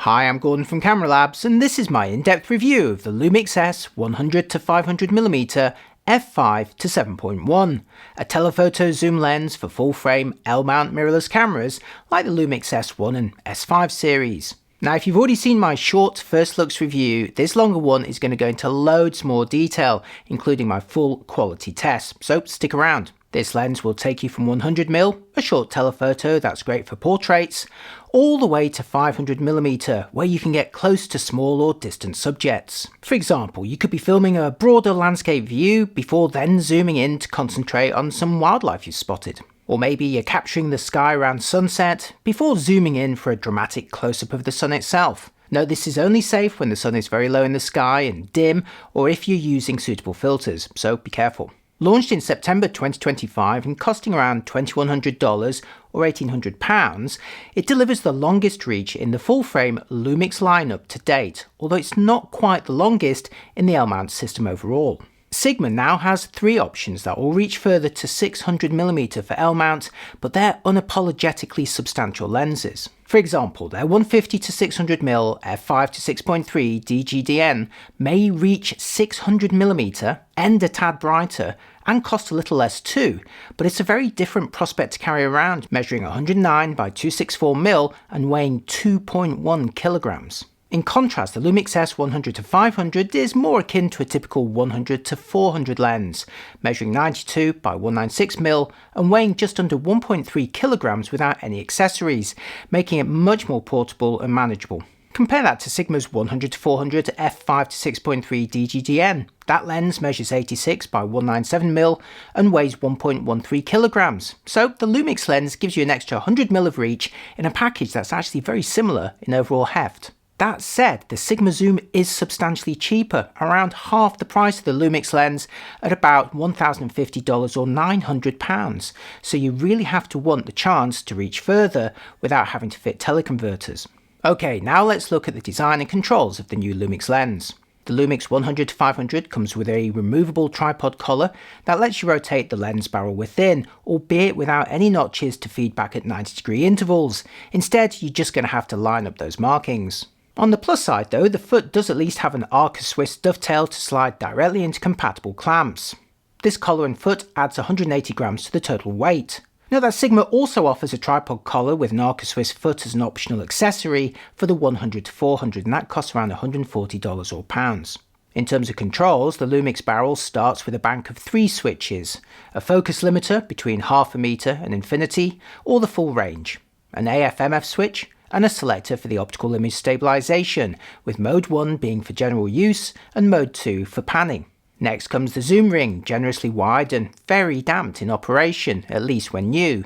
Hi, I'm Gordon from Camera Labs, and this is my in-depth review of the Lumix S 100-500mm f5 to 7.1, a telephoto zoom lens for full-frame L-mount mirrorless cameras like the Lumix S1 and S5 series. Now, if you've already seen my short first looks review, this longer one is going to go into loads more detail, including my full quality test, so stick around. This lens will take you from 100mm, a short telephoto that's great for portraits, all the way to 500mm, where you can get close to small or distant subjects. For example, you could be filming a broader landscape view before then zooming in to concentrate on some wildlife you've spotted. Or maybe you're capturing the sky around sunset before zooming in for a dramatic close-up of the sun itself. Note this is only safe when the sun is very low in the sky and dim, or if you're using suitable filters, so be careful. Launched in September 2025 and costing around $2,100 or £1,800, it delivers the longest reach in the full-frame Lumix lineup to date, although it's not quite the longest in the L-mount system overall. Sigma now has three options that will reach further to 600mm for L-mount, but they're unapologetically substantial lenses. For example, their 150-600mm f5 to 6.3 DGDN may reach 600mm, end a tad brighter, and cost a little less too, but it's a very different prospect to carry around, measuring 109 by 264mm and weighing 2.1 kilograms. In contrast, the Lumix S 100-500 is more akin to a typical 100-400 lens, measuring 92 by 196mm and weighing just under 1.3 kilograms without any accessories, making it much more portable and manageable. Compare that to Sigma's 100-400 f5 to 6.3 DGDN. That lens measures 86 by 197mm and weighs 1.13 kilograms. So the Lumix lens gives you an extra 100mm of reach in a package that's actually very similar in overall heft. That said, the Sigma zoom is substantially cheaper, around half the price of the Lumix lens at about $1,050 or £900, so you really have to want the chance to reach further without having to fit teleconverters. Okay, now let's look at the design and controls of the new Lumix lens. The Lumix 100-500 comes with a removable tripod collar that lets you rotate the lens barrel within, albeit without any notches to feed back at 90-degree intervals. Instead, you're just going to have to line up those markings. On the plus side though, the foot does at least have an Arca-Swiss dovetail to slide directly into compatible clamps. This collar and foot adds 180 grams to the total weight. Note that Sigma also offers a tripod collar with an Arca-Swiss foot as an optional accessory for the 100-400, and that costs around $140 or pounds. In terms of controls, the Lumix barrel starts with a bank of 3 switches, a focus limiter between 0.5 meter and infinity, or the full range, an AF/MF switch, and a selector for the optical image stabilization, with mode 1 being for general use and mode 2 for panning. Next comes the zoom ring, generously wide and very damped in operation, at least when new.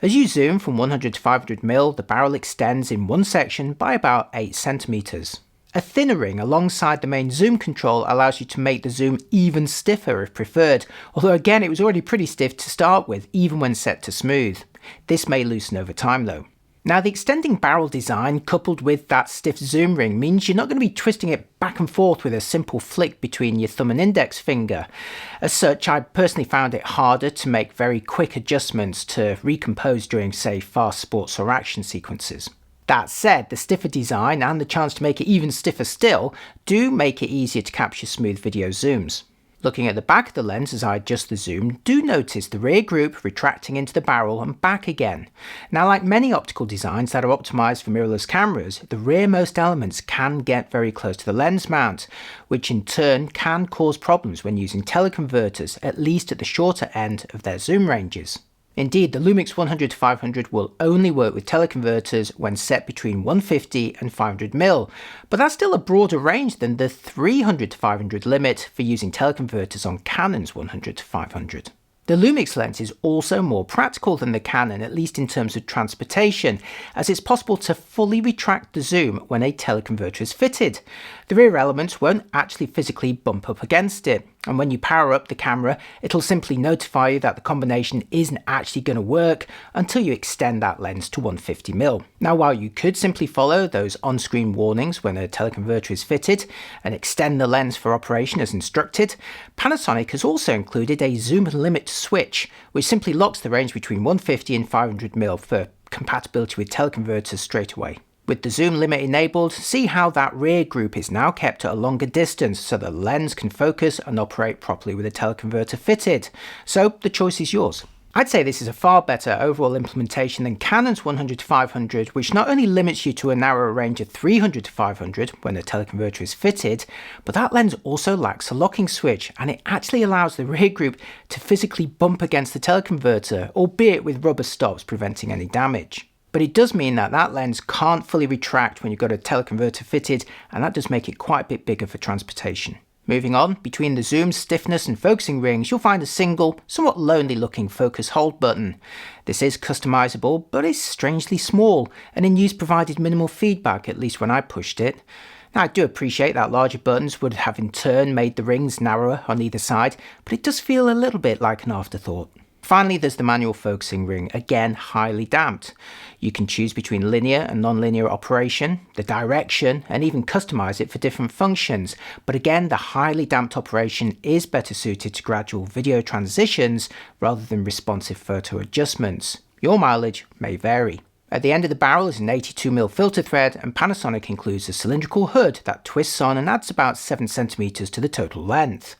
As you zoom from 100 to 500mm, the barrel extends in one section by about 8 centimeters. A thinner ring alongside the main zoom control allows you to make the zoom even stiffer if preferred, although again it was already pretty stiff to start with, even when set to smooth. This may loosen over time though. Now, the extending barrel design coupled with that stiff zoom ring means you're not going to be twisting it back and forth with a simple flick between your thumb and index finger. As such, I personally found it harder to make very quick adjustments to recompose during, say, fast sports or action sequences. That said, the stiffer design and the chance to make it even stiffer still do make it easier to capture smooth video zooms. Looking at the back of the lens as I adjust the zoom, do notice the rear group retracting into the barrel and back again. Now, like many optical designs that are optimized for mirrorless cameras, the rearmost elements can get very close to the lens mount, which in turn can cause problems when using teleconverters, at least at the shorter end of their zoom ranges. Indeed, the Lumix 100-500 will only work with teleconverters when set between 150 and 500mm, but that's still a broader range than the 300-500 limit for using teleconverters on Canon's 100-500. The Lumix lens is also more practical than the Canon, at least in terms of transportation, as it's possible to fully retract the zoom when a teleconverter is fitted. The rear elements won't actually physically bump up against it, and when you power up the camera, it'll simply notify you that the combination isn't actually going to work until you extend that lens to 150mm. Now, while you could simply follow those on-screen warnings when a teleconverter is fitted and extend the lens for operation as instructed, Panasonic has also included a zoom limit switch, which simply locks the range between 150 and 500mm for compatibility with teleconverters straight away. With the zoom limit enabled, see how that rear group is now kept at a longer distance so the lens can focus and operate properly with a teleconverter fitted. So the choice is yours. I'd say this is a far better overall implementation than Canon's 100-500, which not only limits you to a narrower range of 300-500 when the teleconverter is fitted, but that lens also lacks a locking switch, and it actually allows the rear group to physically bump against the teleconverter, albeit with rubber stops preventing any damage. But it does mean that that lens can't fully retract when you've got a teleconverter fitted, and that does make it quite a bit bigger for transportation. Moving on, between the zoom, stiffness and focusing rings, you'll find a single, somewhat lonely looking focus hold button. This is customizable, but is strangely small, and in use provided minimal feedback, at least when I pushed it. Now, I do appreciate that larger buttons would have in turn made the rings narrower on either side, but it does feel a little bit like an afterthought. Finally, there's the manual focusing ring, again highly damped. You can choose between linear and non-linear operation, the direction, and even customize it for different functions. But again, the highly damped operation is better suited to gradual video transitions rather than responsive photo adjustments. Your mileage may vary. At the end of the barrel is an 82mm filter thread, and Panasonic includes a cylindrical hood that twists on and adds about 7 cm to the total length.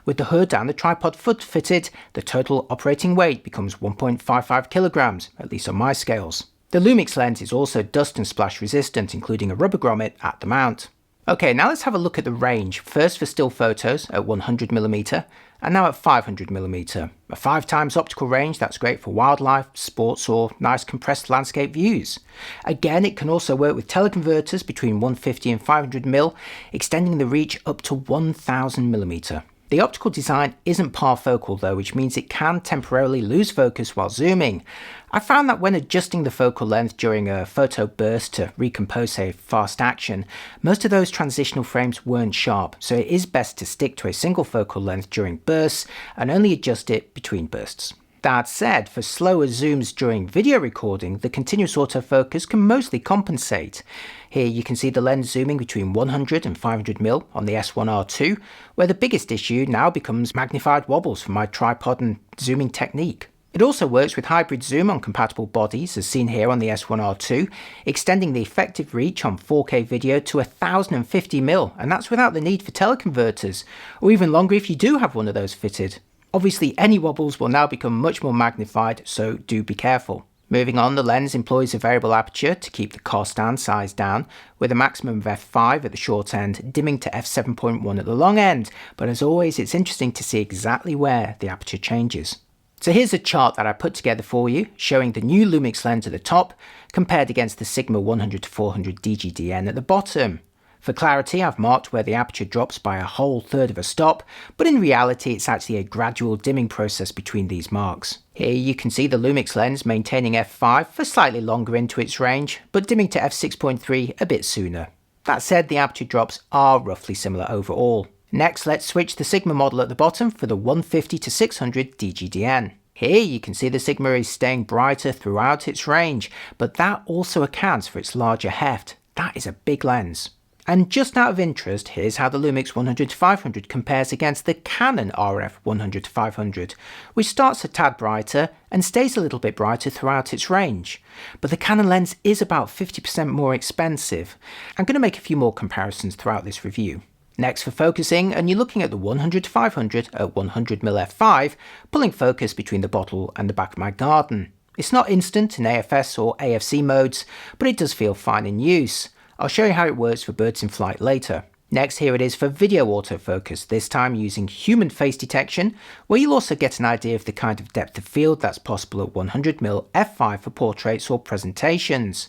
With the hood and the tripod foot fitted, the total operating weight becomes 1.55 kilograms, at least on my scales. The Lumix lens is also dust and splash resistant, including a rubber grommet at the mount. Okay, now let's have a look at the range, first for still photos at 100mm, and now at 500mm. A 5x optical range that's great for wildlife, sports or nice compressed landscape views. Again, it can also work with teleconverters between 150 and 500mm, extending the reach up to 1000mm. The optical design isn't parfocal though, which means it can temporarily lose focus while zooming. I found that when adjusting the focal length during a photo burst to recompose, say, fast action, most of those transitional frames weren't sharp, so it is best to stick to a single focal length during bursts and only adjust it between bursts. That said, for slower zooms during video recording, the continuous autofocus can mostly compensate. Here you can see the lens zooming between 100 and 500mm on the S1R2, where the biggest issue now becomes magnified wobbles from my tripod and zooming technique. It also works with hybrid zoom on compatible bodies, as seen here on the S1R2, extending the effective reach on 4K video to 1050mm, and that's without the need for teleconverters, or even longer if you do have one of those fitted. Obviously, any wobbles will now become much more magnified, so do be careful. Moving on, the lens employs a variable aperture to keep the cost and size down, with a maximum of f5 at the short end, dimming to f7.1 at the long end, but as always, it's interesting to see exactly where the aperture changes. So here's a chart that I put together for you, showing the new Lumix lens at the top, compared against the Sigma 100-400 DGDN at the bottom. For clarity, I've marked where the aperture drops by a whole third of a stop, but in reality it's actually a gradual dimming process between these marks. Here you can see the Lumix lens maintaining f5 for slightly longer into its range, but dimming to f6.3 a bit sooner. That said, the aperture drops are roughly similar overall. Next, let's switch the Sigma model at the bottom for the 150-600 DGDN. Here you can see the Sigma is staying brighter throughout its range, but that also accounts for its larger heft. That is a big lens. And just out of interest, here's how the Lumix 100-500 compares against the Canon RF 100-500, which starts a tad brighter and stays a little bit brighter throughout its range. But the Canon lens is about 50% more expensive. I'm going to make a few more comparisons throughout this review. Next, for focusing, and you're looking at the 100-500 at 100mm f5, pulling focus between the bottle and the back of my garden. It's not instant in AFS or AFC modes, but it does feel fine in use. I'll show you how it works for birds in flight later. Next, here it is for video autofocus, this time using human face detection, where you'll also get an idea of the kind of depth of field that's possible at 100mm f5 for portraits or presentations.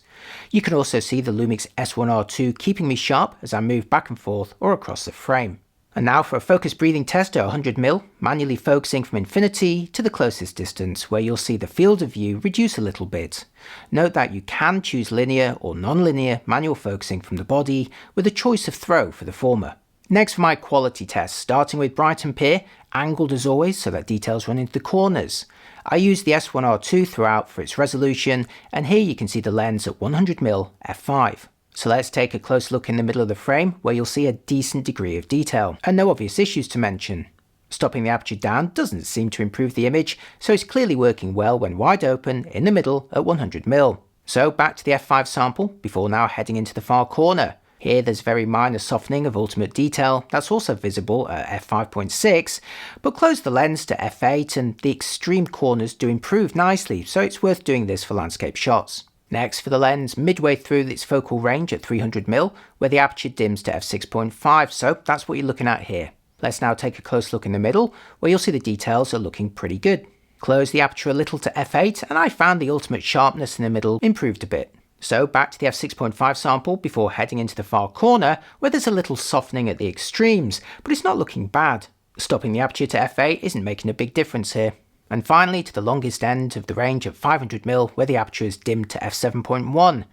You can also see the Lumix S1R2 keeping me sharp as I move back and forth or across the frame. And now for a focus breathing test at 100mm, manually focusing from infinity to the closest distance, where you'll see the field of view reduce a little bit. Note that you can choose linear or non-linear manual focusing from the body, with a choice of throw for the former. Next for my quality test, starting with bright and peer, angled as always so that details run into the corners. I use the S1R2 throughout for its resolution, and here you can see the lens at 100mm f5. So let's take a close look in the middle of the frame, where you'll see a decent degree of detail, and no obvious issues to mention. Stopping the aperture down doesn't seem to improve the image, so it's clearly working well when wide open in the middle at 100mm. So back to the f5 sample before now heading into the far corner. Here there's very minor softening of ultimate detail that's also visible at f5.6, but close the lens to f8 and the extreme corners do improve nicely, so it's worth doing this for landscape shots. Next for the lens, midway through its focal range at 300mm, where the aperture dims to f6.5, so that's what you're looking at here. Let's now take a close look in the middle, where you'll see the details are looking pretty good. Close the aperture a little to f8, and I found the ultimate sharpness in the middle improved a bit. So back to the f6.5 sample before heading into the far corner, where there's a little softening at the extremes, but it's not looking bad. Stopping the aperture to f8 isn't making a big difference here. And finally to the longest end of the range at 500mm, where the aperture is dimmed to f7.1.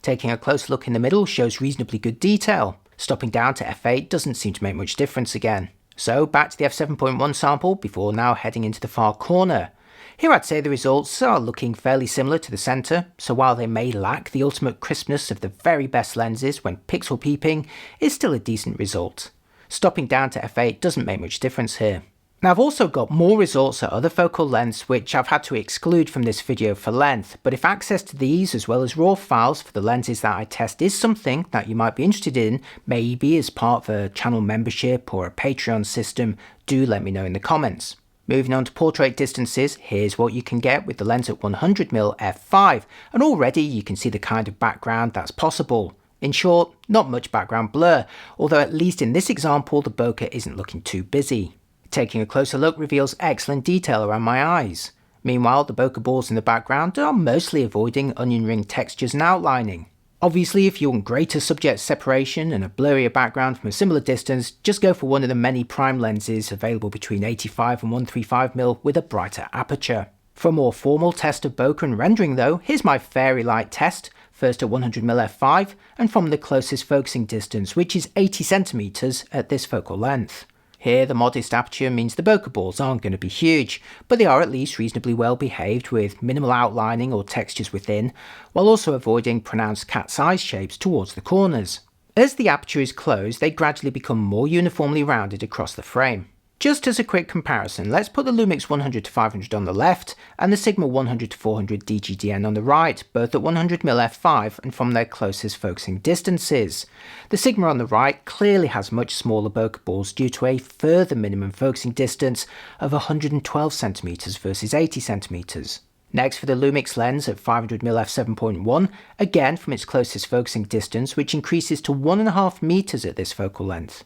Taking a close look in the middle shows reasonably good detail. Stopping down to f8 doesn't seem to make much difference again. So back to the f7.1 sample before now heading into the far corner. Here I'd say the results are looking fairly similar to the centre, so while they may lack the ultimate crispness of the very best lenses when pixel peeping, it's still a decent result. Stopping down to f8 doesn't make much difference here. Now I've also got more results at other focal lengths which I've had to exclude from this video for length, but if access to these as well as raw files for the lenses that I test is something that you might be interested in, maybe as part of a channel membership or a Patreon system, do let me know in the comments. Moving on to portrait distances, here's what you can get with the lens at 100mm f5, and already you can see the kind of background that's possible. In short, not much background blur, although at least in this example the bokeh isn't looking too busy. Taking a closer look reveals excellent detail around my eyes. Meanwhile, the bokeh balls in the background are mostly avoiding onion ring textures and outlining. Obviously, if you want greater subject separation and a blurrier background from a similar distance, just go for one of the many prime lenses available between 85 and 135mm with a brighter aperture. For a more formal test of bokeh and rendering though, here's my fairy light test, first at 100mm f5 and from the closest focusing distance, which is 80cm at this focal length. Here the modest aperture means the bokeh balls aren't going to be huge, but they are at least reasonably well behaved with minimal outlining or textures within, while also avoiding pronounced cat's eye shapes towards the corners. As the aperture is closed, they gradually become more uniformly rounded across the frame. Just as a quick comparison, let's put the Lumix 100-500 on the left and the Sigma 100-400 DGDN on the right, both at 100mm f5 and from their closest focusing distances. The Sigma on the right clearly has much smaller bokeh balls due to a further minimum focusing distance of 112cm versus 80cm. Next for the Lumix lens at 500mm f7.1, again from its closest focusing distance, which increases to 1.5 meters at this focal length.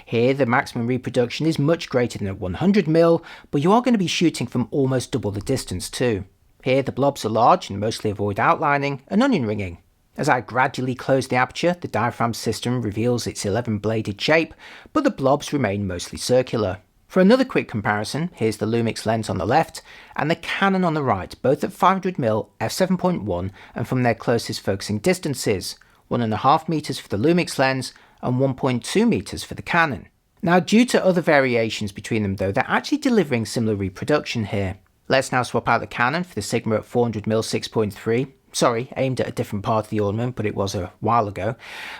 Here the maximum reproduction is much greater than at 100mm, but you are going to be shooting from almost double the distance too. Here the blobs are large and mostly avoid outlining and onion ringing. As I gradually close the aperture, the diaphragm system reveals its 11-bladed shape, but the blobs remain mostly circular. For another quick comparison, here's the Lumix lens on the left and the Canon on the right, both at 500mm f7.1 and from their closest focusing distances, 1.5 meters for the Lumix lens and 1.2 meters for the Canon. Now due to other variations between them though, they're actually delivering similar reproduction here. Let's now swap out the Canon for the Sigma at 400mm 6.3. Sorry, aimed at a different part of the ornament, but it was a while ago.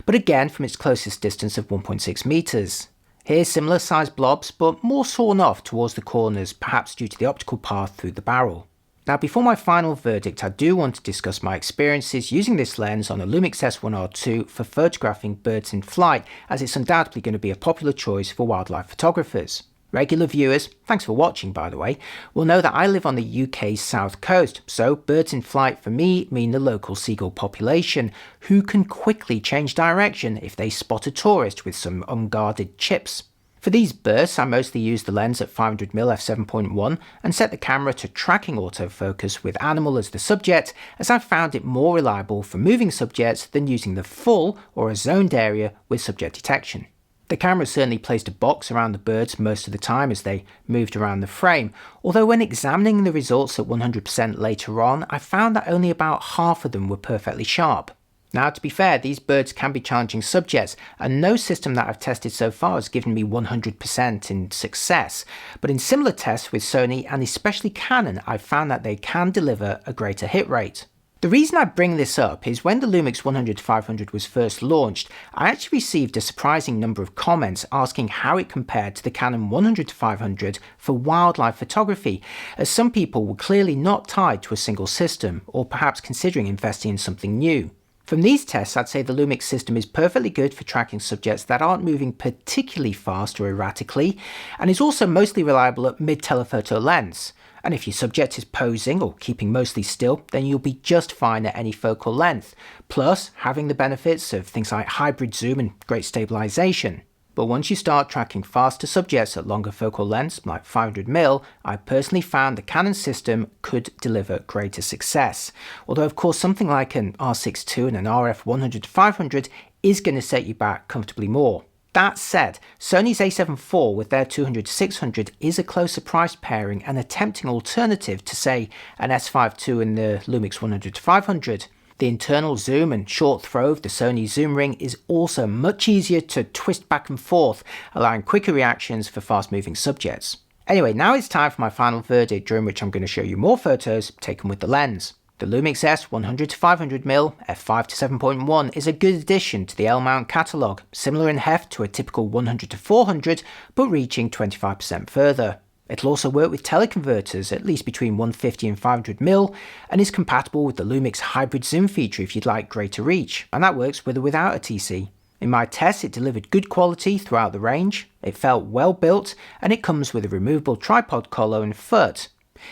But again from its closest distance of 1.6 meters. Here similar sized blobs, but more sawn off towards the corners, perhaps due to the optical path through the barrel. Now before my final verdict, I do want to discuss my experiences using this lens on a Lumix S1R2 for photographing birds in flight, as it's undoubtedly going to be a popular choice for wildlife photographers. Regular viewers, thanks for watching by the way, will know that I live on the UK's south coast, so birds in flight for me mean the local seagull population, who can quickly change direction if they spot a tourist with some unguarded chips. For these bursts, I mostly use the lens at 500mm f7.1 and set the camera to tracking autofocus with animal as the subject, as I've found it more reliable for moving subjects than using the full or a zoned area with subject detection. The camera certainly placed a box around the birds most of the time as they moved around the frame, although when examining the results at 100% later on, I found that only about half of them were perfectly sharp. Now to be fair, these birds can be challenging subjects, and no system that I've tested so far has given me 100% in success, but in similar tests with Sony and especially Canon, I've found that they can deliver a greater hit rate. The reason I bring this up is when the Lumix 100-500 was first launched, I actually received a surprising number of comments asking how it compared to the Canon 100-500 for wildlife photography, as some people were clearly not tied to a single system, or perhaps considering investing in something new. From these tests, I'd say the Lumix system is perfectly good for tracking subjects that aren't moving particularly fast or erratically, and is also mostly reliable at mid-telephoto lengths. And if your subject is posing or keeping mostly still, then you'll be just fine at any focal length, plus having the benefits of things like hybrid zoom and great stabilization. But once you start tracking faster subjects at longer focal lengths, like 500mm, I personally found the Canon system could deliver greater success. Although of course something like an R6 II and an RF 100-500 is going to set you back comfortably more. That said, Sony's a7 IV with their 200-600 is a closer price pairing and a tempting alternative to say an S5 II and the Lumix 100-500. The internal zoom and short throw of the Sony zoom ring is also much easier to twist back and forth, allowing quicker reactions for fast moving subjects. Anyway, now it's time for my final verdict, during which I'm going to show you more photos taken with the lens. The Lumix S 100-500mm f5-7.1 is a good addition to the L-mount catalogue, similar in heft to a typical 100-400 but reaching 25% further. It'll also work with teleconverters at least between 150 and 500mm and is compatible with the Lumix hybrid zoom feature if you'd like greater reach, and that works with or without a TC. In my tests, it delivered good quality throughout the range, it felt well built, and it comes with a removable tripod collar and foot.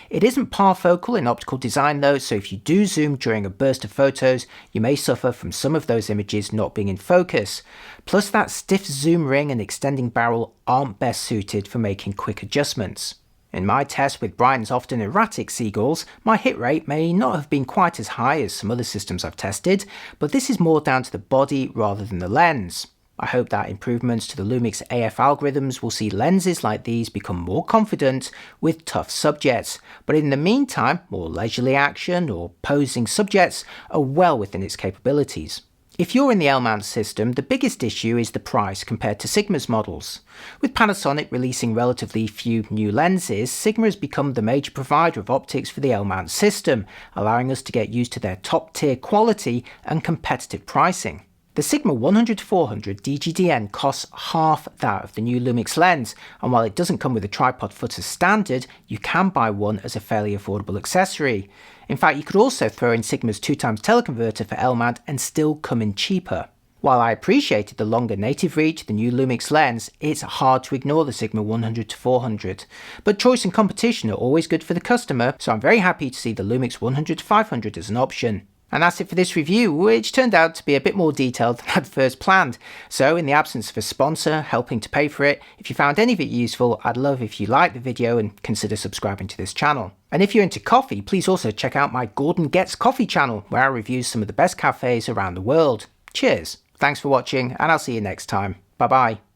It isn't parfocal in optical design though, so if you do zoom during a burst of photos, you may suffer from some of those images not being in focus. Plus that stiff zoom ring and extending barrel aren't best suited for making quick adjustments. In my test with Brighton's often erratic seagulls, my hit rate may not have been quite as high as some other systems I've tested, but this is more down to the body rather than the lens. I hope that improvements to the Lumix AF algorithms will see lenses like these become more confident with tough subjects, but in the meantime, more leisurely action or posing subjects are well within its capabilities. If you're in the L-mount system, the biggest issue is the price compared to Sigma's models. With Panasonic releasing relatively few new lenses, Sigma has become the major provider of optics for the L-mount system, allowing us to get used to their top-tier quality and competitive pricing. The Sigma 100-400 DGDN costs half that of the new Lumix lens, and while it doesn't come with a tripod foot as standard, you can buy one as a fairly affordable accessory. In fact, you could also throw in Sigma's 2x teleconverter for L-mount and still come in cheaper. While I appreciated the longer native reach of the new Lumix lens, it's hard to ignore the Sigma 100-400. But choice and competition are always good for the customer, so I'm very happy to see the Lumix 100-500 as an option. And that's it for this review, which turned out to be a bit more detailed than I'd first planned. So in the absence of a sponsor helping to pay for it, if you found any of it useful, I'd love if you liked the video and consider subscribing to this channel. And if you're into coffee, please also check out my Gordon Gets Coffee channel, where I review some of the best cafes around the world. Cheers, thanks for watching, and I'll see you next time. Bye bye.